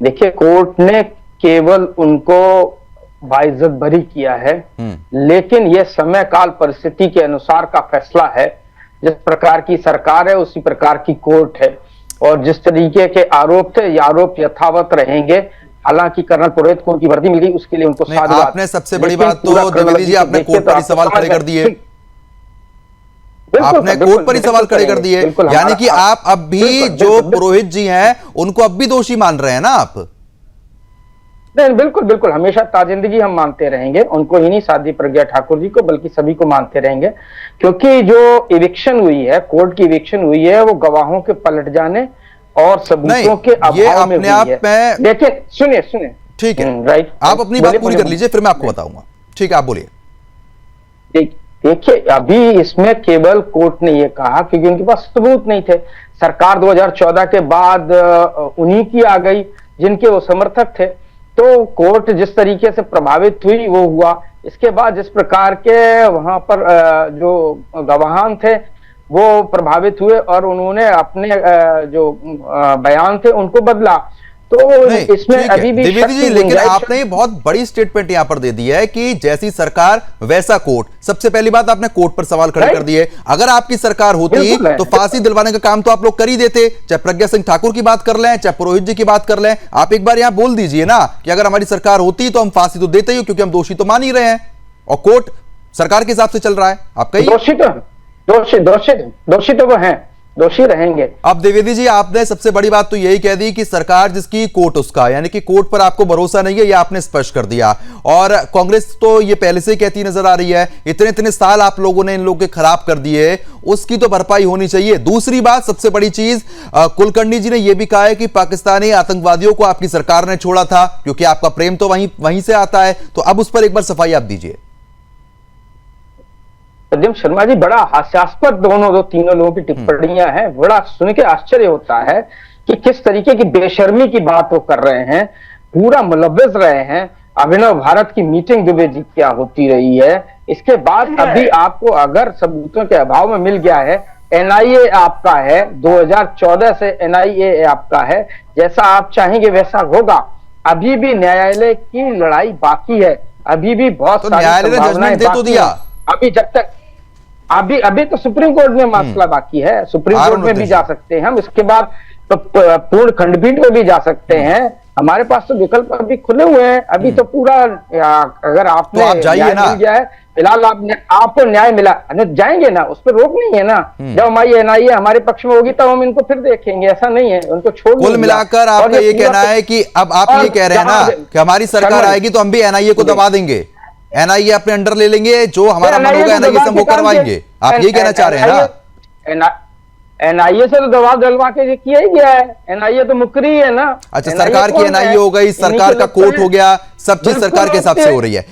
देखिए, कोर्ट ने केवल उनको बाइज्जत बरी किया है, लेकिन यह समय काल परिस्थिति के अनुसार का फैसला है। जिस प्रकार की सरकार है उसी प्रकार की कोर्ट है, और जिस तरीके के आरोप थे ये आरोप यथावत रहेंगे। हालांकि कर्नल पुरोहित को उनकी वर्दी मिल गई, उसके लिए उनको साधुवाद। आपने सबसे बड़ी बात तो द्विवेदी जी, आपने कोर्ट पर ही सवाल खड़े कर दिए। आपने कोर्ट पर ही सवाल खड़े कर दिए, यानी कि आप अब भी जो पुरोहित जी हैं उनको अब भी दोषी मान रहे हैं ना आप? नहीं, बिल्कुल बिल्कुल, हमेशा ताजिंदगी हम मानते रहेंगे उनको ही नहीं, साध्वी प्रज्ञा ठाकुर जी को, बल्कि सभी को मानते रहेंगे। क्योंकि जो इविक्शन हुई है, कोर्ट की इविक्शन हुई है, वो गवाहों के पलट जाने और सबूतों के अभाव में हुई है। लेकिन सुनिए सुनिए, ठीक है, राइट, आप अपनी बात पूरी कर लीजिए, फिर मैं आपको बताऊंगा। ठीक है, आप बोलिए। देखिए, अभी इसमें केवल कोर्ट ने ये कहा क्योंकि उनके पास सबूत नहीं थे। सरकार 2014 के बाद उन्हीं की आ गई जिनके वो समर्थक थे, तो कोर्ट जिस तरीके से प्रभावित हुई वो हुआ। इसके बाद जिस प्रकार के वहां पर जो गवाहान थे वो प्रभावित हुए और उन्होंने अपने जो बयान थे उनको बदला, तो इसमें अभी भी द्विवेदी जी, लेकिन आपने ये बहुत बड़ी स्टेटमेंट यहां पर दे दी है कि जैसी सरकार वैसा कोर्ट। सबसे पहली बात, आपने कोर्ट पर सवाल खड़े कर दिए। अगर आपकी सरकार होती तो फांसी दिलवाने का काम तो आप लोग कर ही देते, चाहे प्रज्ञा सिंह ठाकुर की बात कर लें, चाहे पुरोहित जी की बात कर लें। आप एक बार यहां बोल दीजिए ना कि अगर हमारी सरकार होती तो हम फांसी तो देते ही, क्योंकि हम दोषी तो मान ही रहे हैं और कोर्ट सरकार के हिसाब से चल रहा है। आप कहीं दोषी तो वो हैं, दोषी रहेंगे। अब द्विवेदी जी, आपने सबसे बड़ी बात तो यही कह दी कि सरकार जिसकी कोर्ट उसका, यानी कि कोर्ट पर आपको भरोसा नहीं है, ये आपने स्पष्ट कर दिया। और कांग्रेस तो ये पहले से ही कहती नजर आ रही है, इतने इतने साल आप लोगों ने इन लोगों के खराब कर दिए, उसकी तो भरपाई होनी चाहिए। दूसरी बात, सबसे बड़ी चीज, कुलकर्णी जी ने यह भी कहा है कि पाकिस्तानी आतंकवादियों को आपकी सरकार ने छोड़ा था, क्योंकि आपका प्रेम तो वहीं से आता है। तो अब उस पर एक बार सफाई आप दीजिए। सज्जन शर्मा जी, बड़ा हास्यास्पद तीनों लोगों की टिप्पणियां हैं। बड़ा सुन के आश्चर्य होता है कि किस तरीके की बेशर्मी की बात वो कर रहे हैं, पूरा मुलव्वस रहे हैं। अभिनव भारत की मीटिंग दुबे जी क्या होती रही है, इसके बाद अभी आपको अगर सबूतों के अभाव में मिल गया है, एनआईए आपका है, 2014 से एनआईए आपका है, जैसा आप चाहेंगे वैसा होगा। अभी भी न्यायालय की लड़ाई बाकी है, अभी भी बहुत सारी संभावनाएं बाकी है। अभी जब तक अभी तो सुप्रीम कोर्ट में मसला बाकी है, सुप्रीम कोर्ट में भी जा सकते हैं हम, इसके बाद तो पूर्ण खंडपीठ में भी जा सकते हैं। हमारे पास तो विकल्प अभी खुले हुए हैं। अभी तो पूरा, अगर आपने आप जाइए ना, मिल गया है फिलहाल, आपको न्याय मिला, जाएंगे ना, उस पर रोक नहीं है ना। जब हमारी एनआईए हमारे पक्ष में होगी तब हम इनको फिर देखेंगे, ऐसा नहीं है, उनको छोड़। कुल मिलाकर आपका ये कहना है कि अब आप ये कह रहे हैं ना कि हमारी सरकार आएगी तो हम भी एनआईए को दबा देंगे, एनआईए अपने अंडर ले लेंगे, जो हमारा मन होगा एनआईए से हम वो करवाएंगे। आप यही कहना चाह रहे हैं ना? एनआईए से तो दबाव डलवा के किया ही गया है, एनआईए तो मुकरी है ना। अच्छा, सरकार की एनआईए हो गई, सरकार का कोर्ट हो गया, सब चीज सरकार के हिसाब से हो रही है।